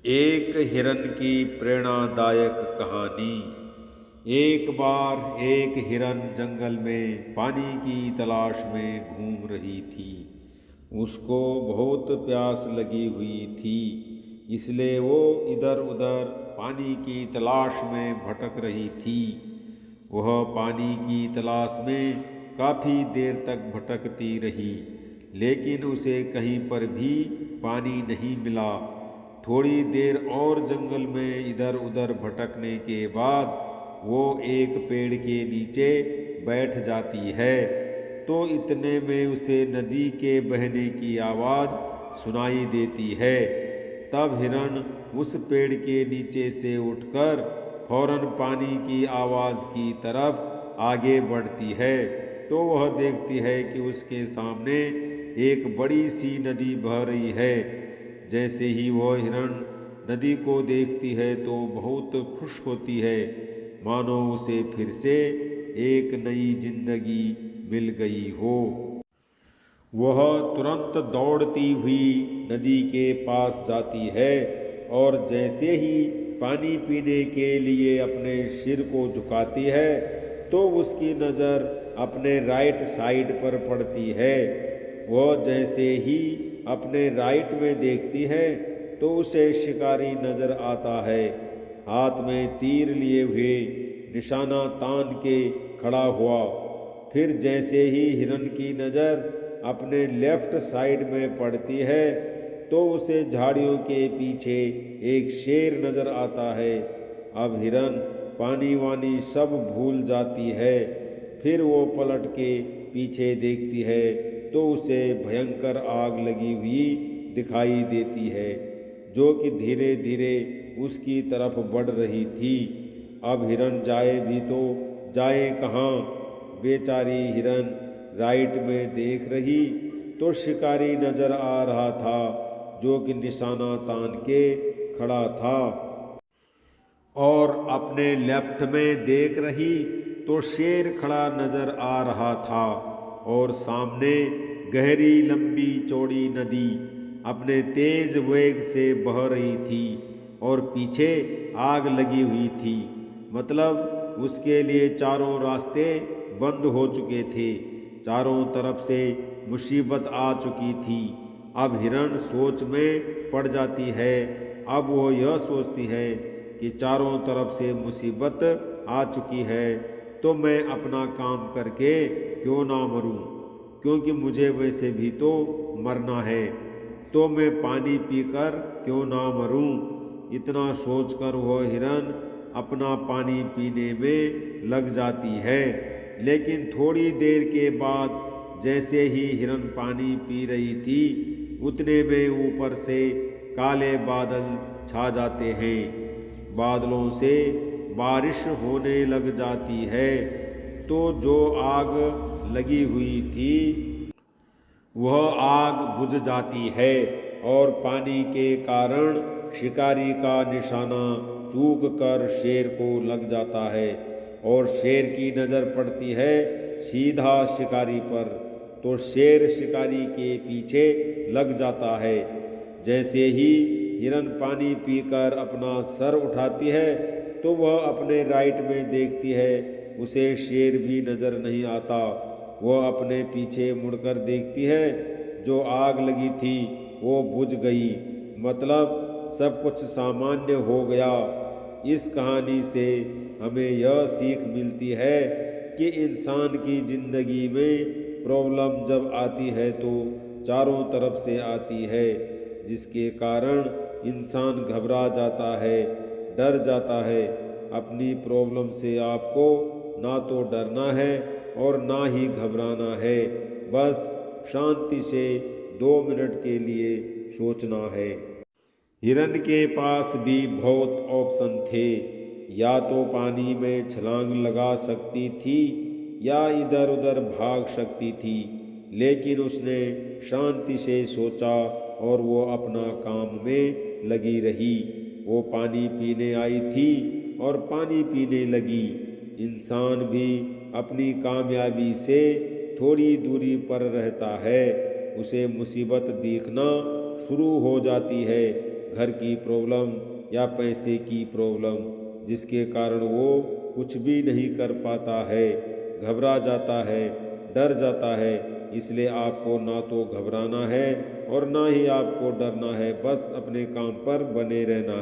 एक हिरन की प्रेरणादायक कहानी। एक बार एक हिरन जंगल में पानी की तलाश में घूम रही थी। उसको बहुत प्यास लगी हुई थी, इसलिए वो इधर उधर पानी की तलाश में भटक रही थी। वह पानी की तलाश में काफ़ी देर तक भटकती रही, लेकिन उसे कहीं पर भी पानी नहीं मिला। थोड़ी देर और जंगल में इधर उधर भटकने के बाद वो एक पेड़ के नीचे बैठ जाती है। तो इतने में उसे नदी के बहने की आवाज़ सुनाई देती है। तब हिरन उस पेड़ के नीचे से उठकर फौरन पानी की आवाज़ की तरफ आगे बढ़ती है। तो वह देखती है कि उसके सामने एक बड़ी सी नदी बह रही है। जैसे ही वह हिरण नदी को देखती है तो बहुत खुश होती है, मानो उसे फिर से एक नई जिंदगी मिल गई हो। वह तुरंत दौड़ती हुई नदी के पास जाती है और जैसे ही पानी पीने के लिए अपने सिर को झुकाती है तो उसकी नज़र अपने राइट साइड पर पड़ती है। वह जैसे ही अपने राइट में देखती है तो उसे शिकारी नजर आता है, हाथ में तीर लिए हुए, निशाना तान के खड़ा हुआ। फिर जैसे ही हिरन की नज़र अपने लेफ्ट साइड में पड़ती है तो उसे झाड़ियों के पीछे एक शेर नजर आता है। अब हिरन पानी वानी सब भूल जाती है। फिर वो पलट के पीछे देखती है तो उसे भयंकर आग लगी हुई दिखाई देती है, जो कि धीरे धीरे उसकी तरफ बढ़ रही थी। अब हिरन जाए भी तो जाए कहाँ। बेचारी हिरन राइट में देख रही तो शिकारी नजर आ रहा था, जो कि निशाना तान के खड़ा था। और अपने लेफ्ट में देख रही तो शेर खड़ा नजर आ रहा था। और सामने गहरी लंबी चौड़ी नदी अपने तेज वेग से बह रही थी और पीछे आग लगी हुई थी। मतलब उसके लिए चारों रास्ते बंद हो चुके थे, चारों तरफ से मुसीबत आ चुकी थी। अब हिरण सोच में पड़ जाती है। अब वो यह सोचती है कि चारों तरफ से मुसीबत आ चुकी है तो मैं अपना काम करके क्यों ना मरूं, क्योंकि मुझे वैसे भी तो मरना है, तो मैं पानी पीकर क्यों ना मरूं। इतना सोचकर वह हिरन अपना पानी पीने में लग जाती है। लेकिन थोड़ी देर के बाद जैसे ही हिरन पानी पी रही थी उतने में ऊपर से काले बादल छा जाते हैं। बादलों से बारिश होने लग जाती है। तो जो आग लगी हुई थी वह आग बुझ जाती है और पानी के कारण शिकारी का निशाना चूक कर शेर को लग जाता है। और शेर की नज़र पड़ती है सीधा शिकारी पर, तो शेर शिकारी के पीछे लग जाता है। जैसे ही हिरन पानी पीकर अपना सर उठाती है तो वह अपने राइट में देखती है, उसे शेर भी नज़र नहीं आता। वह अपने पीछे मुड़कर देखती है, जो आग लगी थी वो बुझ गई, मतलब सब कुछ सामान्य हो गया। इस कहानी से हमें यह सीख मिलती है कि इंसान की ज़िंदगी में प्रॉब्लम जब आती है तो चारों तरफ से आती है, जिसके कारण इंसान घबरा जाता है, डर जाता है। अपनी प्रॉब्लम से आपको ना तो डरना है और ना ही घबराना है, बस शांति से 2 मिनट के लिए सोचना है। हिरन के पास भी बहुत ऑप्शन थे। या तो पानी में छलांग लगा सकती थी या इधर उधर भाग सकती थी, लेकिन उसने शांति से सोचा और वो अपना काम में लगी रही। वो पानी पीने आई थी और पानी पीने लगी। इंसान भी अपनी कामयाबी से थोड़ी दूरी पर रहता है, उसे मुसीबत दिखना शुरू हो जाती है घर की प्रॉब्लम या पैसे की प्रॉब्लम, जिसके कारण वो कुछ भी नहीं कर पाता है, घबरा जाता है, डर जाता है। इसलिए आपको ना तो घबराना है और ना ही आपको डरना है, बस अपने काम पर बने रहना है।